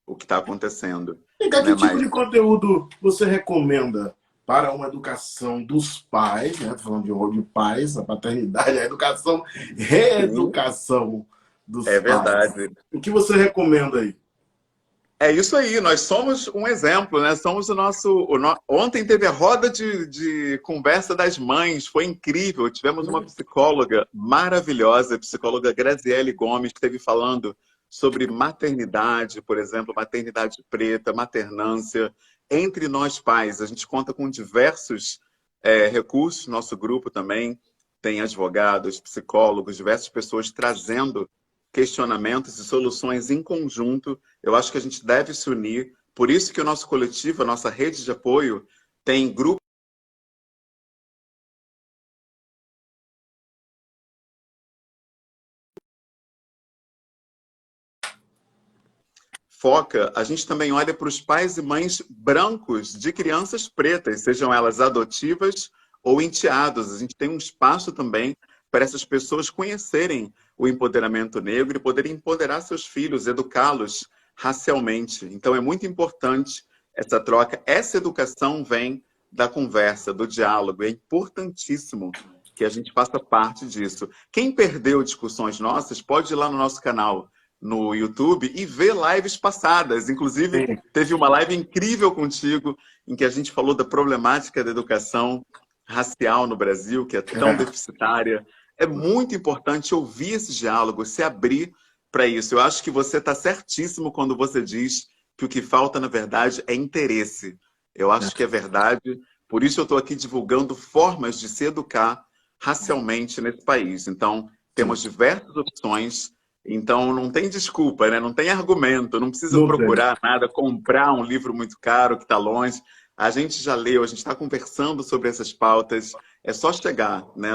o que está acontecendo. E que Né? tipo de conteúdo você recomenda para uma educação dos pais, né? Tô falando de rol de pais, a paternidade, a educação, Sim, reeducação dos é pais. verdade. O que você recomenda aí? É isso aí, nós somos um exemplo, né? Somos Ontem teve a roda de conversa das mães, foi incrível. Tivemos uma psicóloga maravilhosa, a psicóloga Graziele Gomes, que esteve falando sobre maternidade, por exemplo, maternidade preta, maternância. Entre nós pais, a gente conta com diversos recursos, nosso grupo também tem advogados, psicólogos, diversas pessoas trazendo questionamentos e soluções em conjunto. Eu acho que a gente deve se unir. Por isso que o nosso coletivo, a nossa rede de apoio, tem grupo. Foca, a gente também olha para os pais e mães brancos de crianças pretas, sejam elas adotivas ou enteados. A gente tem um espaço também para essas pessoas conhecerem o empoderamento negro e poderem empoderar seus filhos, educá-los racialmente. Então é muito importante essa troca. Essa educação vem da conversa, do diálogo. É importantíssimo que a gente faça parte disso. Quem perdeu discussões nossas pode ir lá no nosso canal no YouTube e ver lives passadas. Inclusive, Sim. teve uma live incrível contigo, em que a gente falou da problemática da educação racial no Brasil, que é tão deficitária. É muito importante ouvir esse diálogo, se abrir para isso. Eu acho que você está certíssimo quando você diz que o que falta, na verdade, é interesse. Eu acho que é verdade. Por isso eu estou aqui divulgando formas de se educar racialmente nesse país. Então, temos diversas opções. Então, não tem desculpa, né? Não tem argumento, não precisa Não tem. procurar nada, comprar um livro muito caro que está longe. A gente já leu, a gente está conversando sobre essas pautas. É só chegar, né?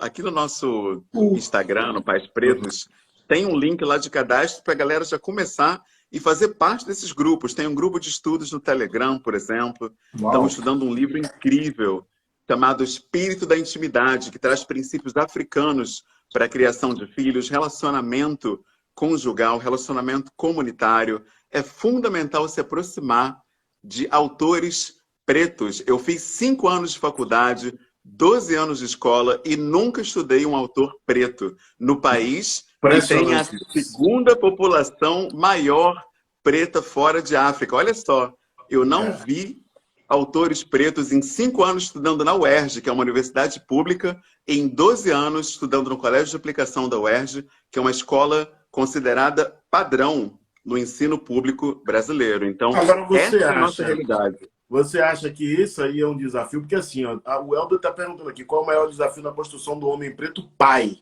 Aqui no nosso Instagram, no Pais Pretos, tem um link lá de cadastro para a galera já começar e fazer parte desses grupos. Tem um grupo de estudos no Telegram, por exemplo. Uau. Estamos estudando um livro incrível chamado Espírito da Intimidade, que traz princípios africanos para a criação de filhos, relacionamento conjugal, relacionamento comunitário. É fundamental se aproximar de autores pretos. Eu fiz 5 anos de faculdade, 12 anos de escola e nunca estudei um autor preto no país que tem a Impressionante isso. segunda população maior preta fora de África. Olha só, eu não vi autores pretos em 5 anos estudando na UERJ, que é uma universidade pública, e em 12 anos estudando no Colégio de Aplicação da UERJ, que é uma escola considerada padrão no ensino público brasileiro. Então, Agora essa é a nossa realidade. você acha que isso aí é um desafio? Porque assim, ó, o Helder está perguntando aqui, qual é o maior desafio na construção do homem preto pai?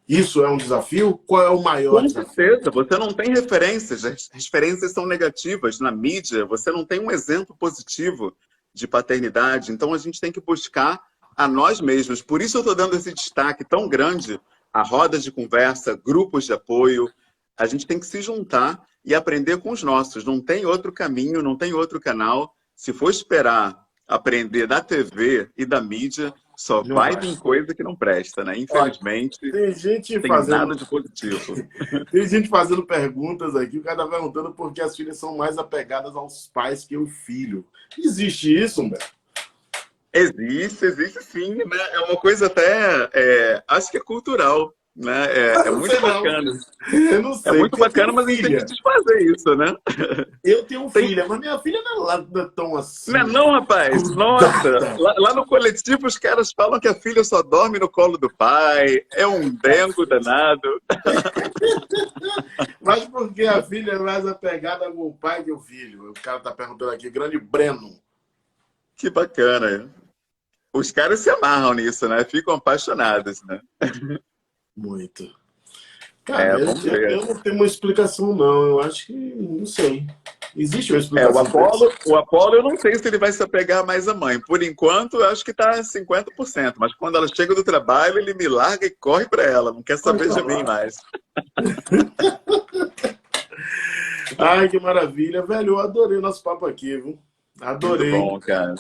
Isso é um desafio? Qual é o maior Com desafio? certeza, você não tem referências, as referências são negativas na mídia, você não tem um exemplo positivo de paternidade, então a gente tem que buscar a nós mesmos. Por isso eu estou dando esse destaque tão grande a rodas de conversa, grupos de apoio. A gente tem que se juntar e aprender com os nossos. Não tem outro caminho, não tem outro canal. Se for esperar aprender da TV e da mídia, só Não vai vai. vir coisa que não presta, né? Olha, Infelizmente, tem gente tem fazendo, nada de positivo. tem gente fazendo perguntas aqui, o cara tá perguntando por que as filhas são mais apegadas aos pais que o filho. Existe isso, Humberto? Existe sim, né? É uma coisa até, acho que é cultural, né? É Não muito sei não. bacana. Eu não É sei, muito porque eu bacana, tenho mas a gente tem que filha. desfazer isso, né? Eu tenho Tem... filha, mas minha filha não é tão Não, é assim. não, rapaz. Nossa, Grudada. lá no coletivo os caras falam que a filha só dorme no colo do pai. É um dengo danado. Mas porque a filha é mais apegada com o pai que o filho? O cara tá perguntando aqui, grande Breno. Que bacana. Os caras se amarram nisso, né? Ficam apaixonados, né? Muito. Cara, Vamos ver. eu não tenho uma explicação, não. Eu acho que, não sei. Existe uma O explicação para isso? Apolo, eu não sei se ele vai se apegar mais à mãe. Por enquanto, eu acho que está 50%. Mas quando ela chega do trabalho, ele me larga e corre para ela. Não quer saber de mim mais. Ai, que maravilha. Velho, eu adorei o nosso papo aqui, viu? Muito Adorei. bom, cara.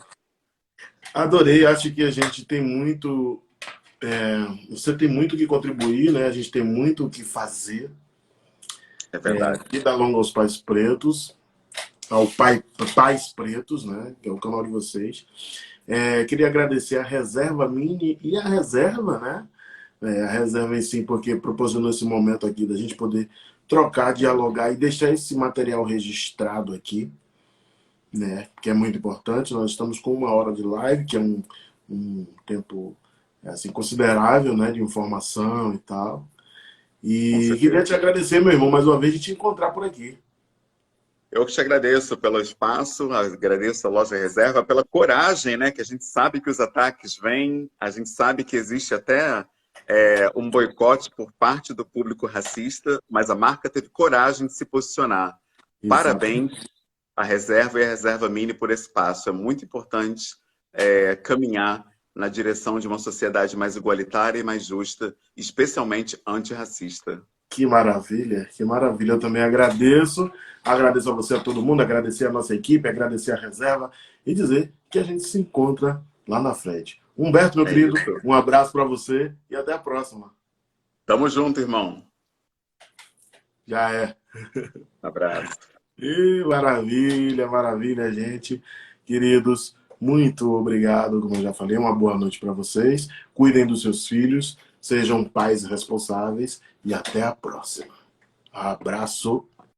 Adorei. Acho que a gente tem muito... você tem muito o que contribuir, né? A gente tem muito o que fazer. É verdade. Vida longa aos pais pretos, Pais Pretos, né? Que é o canal de vocês. Queria agradecer a Reserva Mini e a Reserva, né? A Reserva em si, porque proporcionou esse momento aqui da gente poder trocar, dialogar e deixar esse material registrado aqui, né? Que é muito importante. Nós estamos com 1 hora de live, que é um tempo assim, considerável, né? De informação e tal. Com E queria te certeza. agradecer, meu irmão, mais uma vez, de te encontrar por aqui. Eu que te agradeço pelo espaço, agradeço a Loja Reserva pela coragem, né? Que a gente sabe que os ataques vêm, a gente sabe que existe até um boicote por parte do público racista, mas a marca teve coragem de se posicionar. Exato. Parabéns à Reserva e à Reserva Mini por esse passo. É muito importante caminhar na direção de uma sociedade mais igualitária e mais justa, especialmente antirracista. Que maravilha, que maravilha. Eu também agradeço. Agradeço a você, a todo mundo, agradecer a nossa equipe, agradecer a reserva e dizer que a gente se encontra lá na frente. Humberto, meu É querido, isso. um abraço para você e até a próxima. Tamo junto, irmão. Já é. Abraço. E maravilha, maravilha, gente. Queridos, muito obrigado, como eu já falei, uma boa noite para vocês. Cuidem dos seus filhos, sejam pais responsáveis e até a próxima. Abraço.